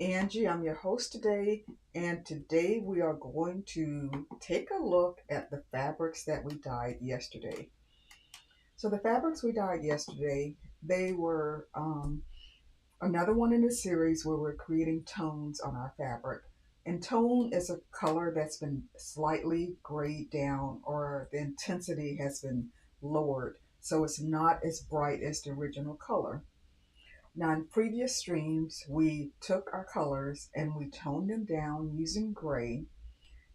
Angie. I'm your host today, and today we are going to take a look at the fabrics that we dyed yesterday. So the fabrics we dyed yesterday, they were another one in the series where we're creating tones on our fabric. And tone is a color that's been slightly grayed down, or the intensity has been lowered, so it's not as bright as the original color. Now, in previous streams, we took our colors and we toned them down using gray.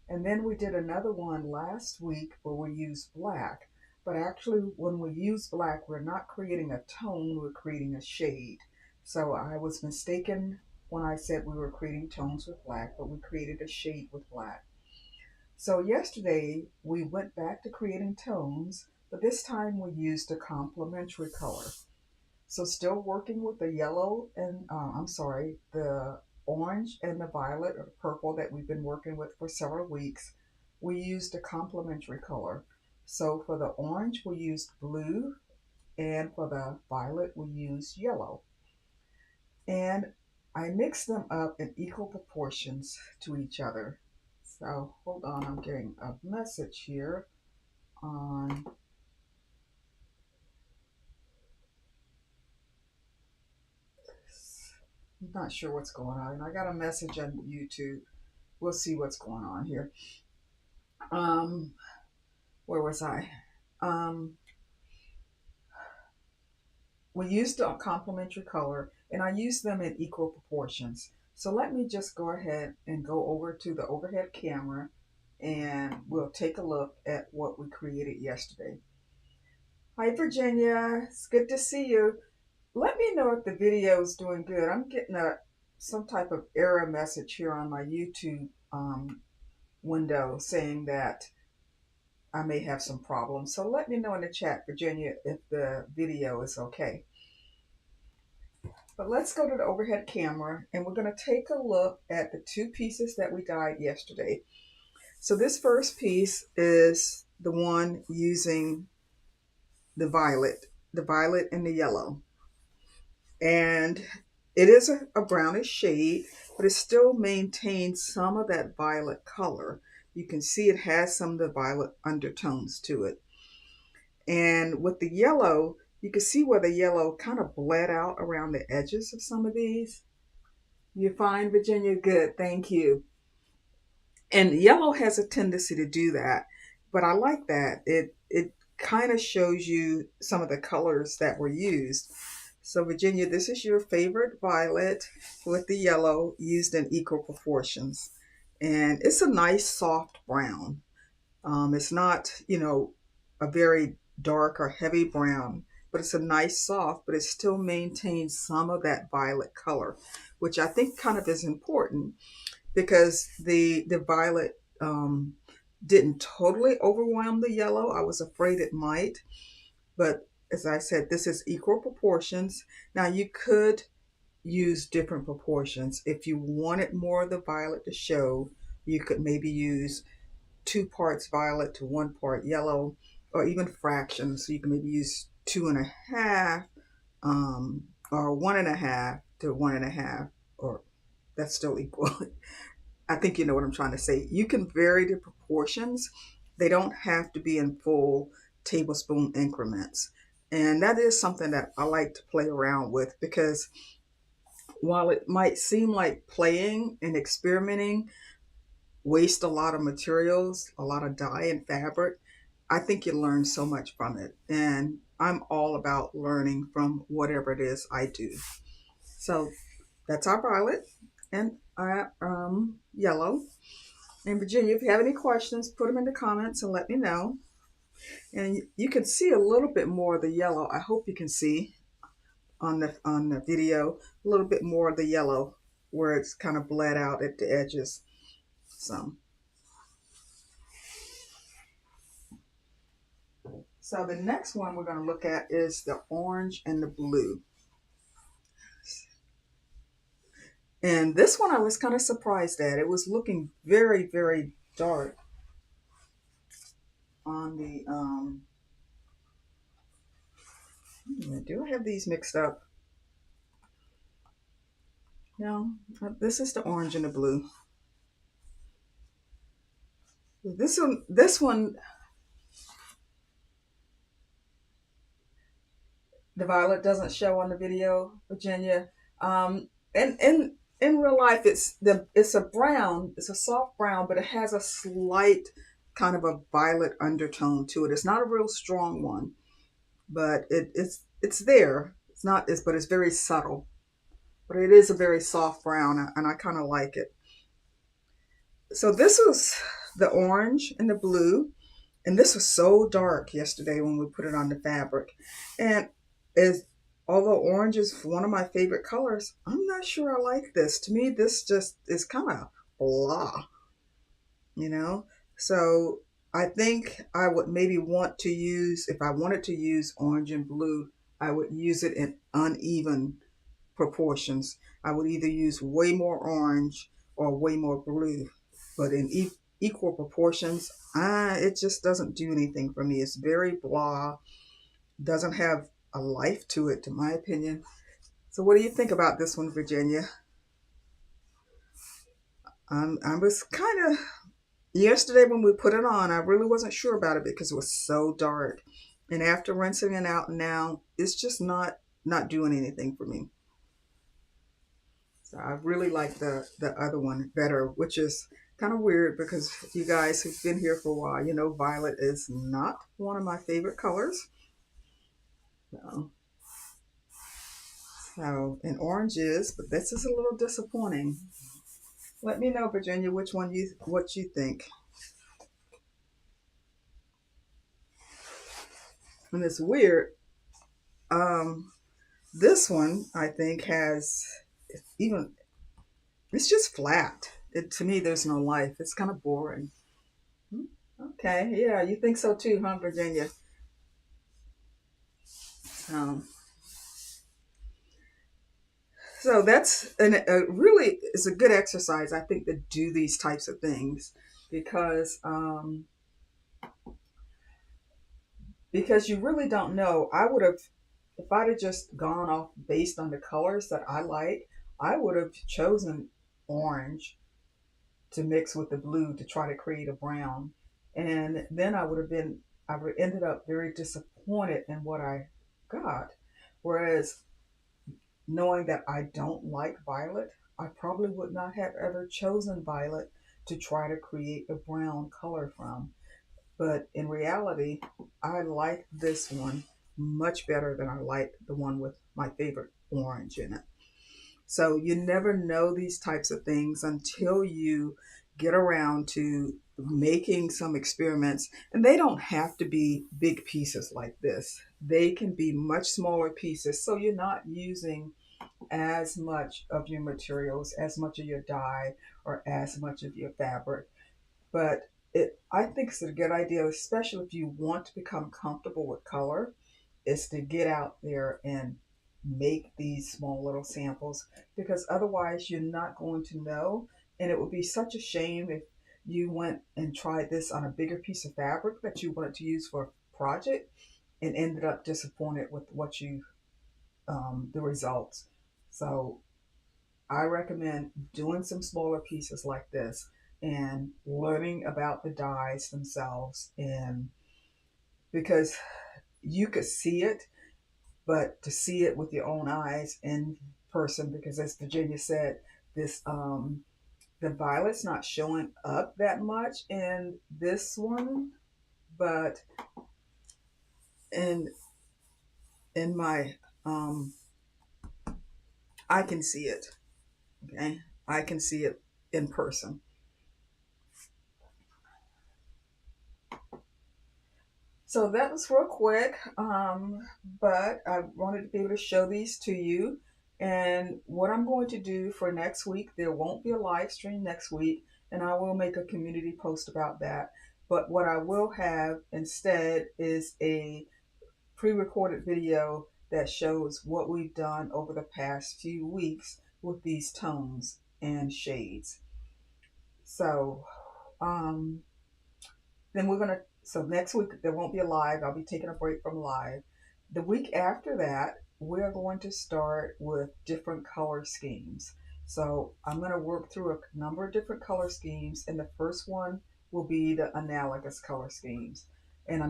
And then we did another one last week where we used black. But actually, when we use black, we're not creating a tone, we're creating a shade. So I was mistaken when I said we were creating tones with black, but we created a shade with black. So yesterday, we went back to creating tones, but this time we used a complementary color. So still working with the yellow and the orange and the violet or purple that we've been working with for several weeks. We used a complementary color. So for the orange, we used blue, and for the violet, we used yellow. And I mixed them up in equal proportions to each other. So hold on, I'm getting a message here on. I'm not sure what's going on. I got a message on YouTube. We'll see what's going on here. Um, where was I? Um, we used a complementary color, and I used them in equal proportions. So let me just go ahead and go over to the overhead camera, and we'll take a look at what we created yesterday. Hi, Virginia. It's good to see you. Let me know if the video is doing good. I'm getting some type of error message here on my YouTube window saying that I may have some problems. So let me know in the chat, Virginia, if the video is okay. But let's go to the overhead camera, and we're going to take a look at the two pieces that we dyed yesterday. So this first piece is the one using the violet and the yellow. And it is a brownish shade, but it still maintains some of that violet color. You can see it has some of the violet undertones to it. And with the yellow, you can see where the yellow kind of bled out around the edges of some of these. You're fine, Virginia? Good, thank you. And yellow has a tendency to do that, but I like that. It kind of shows you some of the colors that were used. So Virginia, this is your favorite violet with the yellow used in equal proportions. And it's a nice soft brown. It's not, a very dark or heavy brown, but it's a nice soft, but it still maintains some of that violet color, which I think kind of is important because the violet didn't totally overwhelm the yellow. I was afraid it might, but as I said, this is equal proportions. Now you could use different proportions. If you wanted more of the violet to show, you could maybe use 2 parts violet to 1 part yellow, or even fractions. So you can maybe use 2.5, or 1.5 to 1.5, or that's still equal. I think you know what I'm trying to say. You can vary the proportions. They don't have to be in full tablespoon increments. And that is something that I like to play around with, because while it might seem like playing and experimenting waste a lot of materials, a lot of dye and fabric, I think you learn so much from it. And I'm all about learning from whatever it is I do. So that's our violet and our yellow. And Virginia, if you have any questions, put them in the comments and let me know. And you can see a little bit more of the yellow. I hope you can see on the video a little bit more of the yellow where it's kind of bled out at the edges. So the next one we're going to look at is the orange and the blue. And this one I was kind of surprised at. It was looking very, very dark on the do I have these mixed up? No, this is the orange and the blue. This one, the violet doesn't show on the video, Virginia. And in real life, it's a brown. It's a soft brown, but it has a slight kind of a violet undertone to it. It's not a real strong one, but it's there. It's not. But it's very subtle. But it is a very soft brown, and I kind of like it. So this was the orange and the blue. And this was so dark yesterday when we put it on the fabric. And as although orange is one of my favorite colors, I'm not sure I like this. To me, this just is kind of blah, you know? So I think I would maybe want to use, if I wanted to use orange and blue, I would use it in uneven proportions. I would either use way more orange or way more blue, but in equal proportions, it just doesn't do anything for me. It's very blah, doesn't have a life to it, to my opinion. So, what do you think about this one, Virginia? I was kind of yesterday when we put it on. I really wasn't sure about it because it was so dark, and after rinsing it out now, it's just not doing anything for me. So I really like the other one better, which is kind of weird because you guys who've been here for a while, you know, violet is not one of my favorite colors. So, and orange is, but this is a little disappointing. Let me know, Virginia, which one what you think. And it's weird. Um, this one I think has even it's just flat. To me, there's no life. It's kind of boring. Hmm, okay, yeah, you think so too, huh, Virginia? Um, So that's really is a good exercise, I think, to do these types of things because because you really don't know. I would have if I'd have just gone off based on the colors that I like, I would have chosen orange to mix with the blue to try to create a brown, and then I would ended up very disappointed in what I got. Whereas knowing that I don't like violet, I probably would not have ever chosen violet to try to create a brown color from. But in reality, I like this one much better than I like the one with my favorite orange in it. So you never know these types of things until you get around to making some experiments. And they don't have to be big pieces like this, they can be much smaller pieces. So you're not using as much of your materials, as much of your dye, or as much of your fabric. But I think it's a good idea, especially if you want to become comfortable with color, is to get out there and make these small little samples because otherwise you're not going to know. And it would be such a shame if you went and tried this on a bigger piece of fabric that you wanted to use for a project and ended up disappointed with the results. So I recommend doing some smaller pieces like this and learning about the dyes themselves, and because you could see it, but to see it with your own eyes in person, because as Virginia said, this the violet's not showing up that much in this one, but in my I can see it. Okay, I can see it in person. So that was real quick, but I wanted to be able to show these to you. And what I'm going to do for next week, there won't be a live stream next week, and I will make a community post about that. But what I will have instead is a pre recorded video that shows what we've done over the past few weeks with these tones and shades. So, um, then we're gonna. So next week there won't be a live. I'll be taking a break from live. The week after that, we're going to start with different color schemes. So I'm going to work through a number of different color schemes, and the first one will be the analogous color schemes. And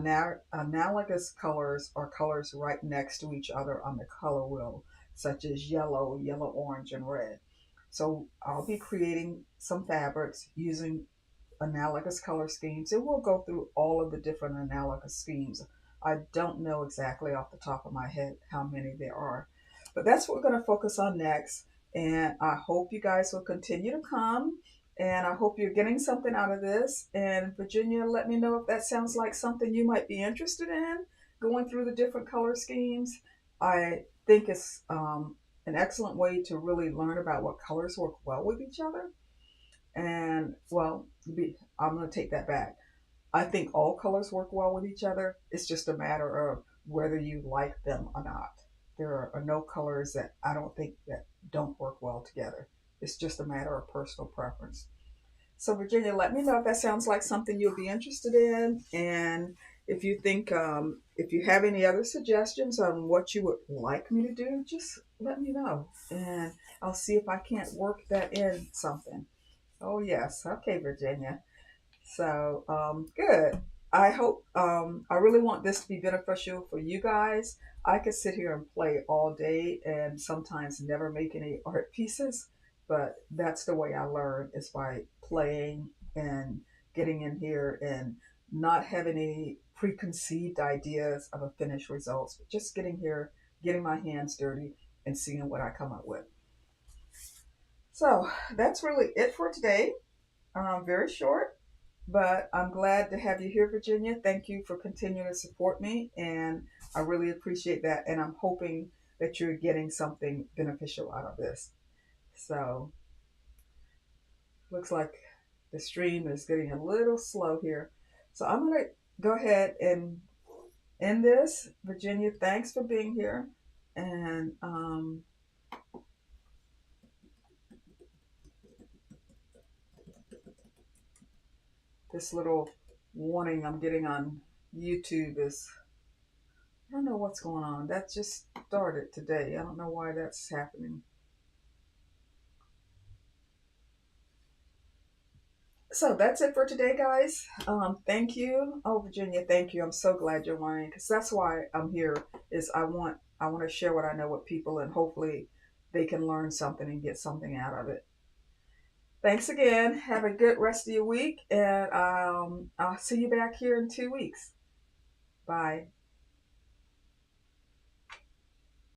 analogous colors are colors right next to each other on the color wheel, such as yellow, yellow, orange, and red. So I'll be creating some fabrics using analogous color schemes, and we'll go through all of the different analogous schemes. I don't know exactly off the top of my head how many there are, but that's what we're going to focus on next. And I hope you guys will continue to come, and I hope you're getting something out of this. And Virginia, let me know if that sounds like something you might be interested in, going through the different color schemes. I think it's an excellent way to really learn about what colors work well with each other. And well, I'm going to take that back. I think all colors work well with each other. It's just a matter of whether you like them or not. There are no colors that I don't think that don't work well together. It's just a matter of personal preference. So Virginia, let me know if that sounds like something you'll be interested in, and if you think, if you have any other suggestions on what you would like me to do, just let me know, and I'll see if I can't work that in something. Oh yes, okay, Virginia. So, good. I hope, I really want this to be beneficial for you guys. I could sit here and play all day and sometimes never make any art pieces, but that's the way I learn is by playing and getting in here and not having any preconceived ideas of a finished results, but just getting here, getting my hands dirty and seeing what I come up with. So that's really it for today. Very short, but I'm glad to have you here, Virginia. Thank you for continuing to support me, and I really appreciate that. And I'm hoping that you're getting something beneficial out of this. So, looks like the stream is getting a little slow here. So, I'm going to go ahead and end this. Virginia, thanks for being here. And this little warning I'm getting on YouTube is I don't know what's going on. That just started today. I don't know why that's happening. So that's it for today, guys. Thank you. Oh, Virginia, thank you. I'm so glad you're learning because that's why I'm here. Is I want to share what I know with people, and hopefully they can learn something and get something out of it. Thanks again. Have a good rest of your week, and I'll see you back here in 2 weeks. Bye.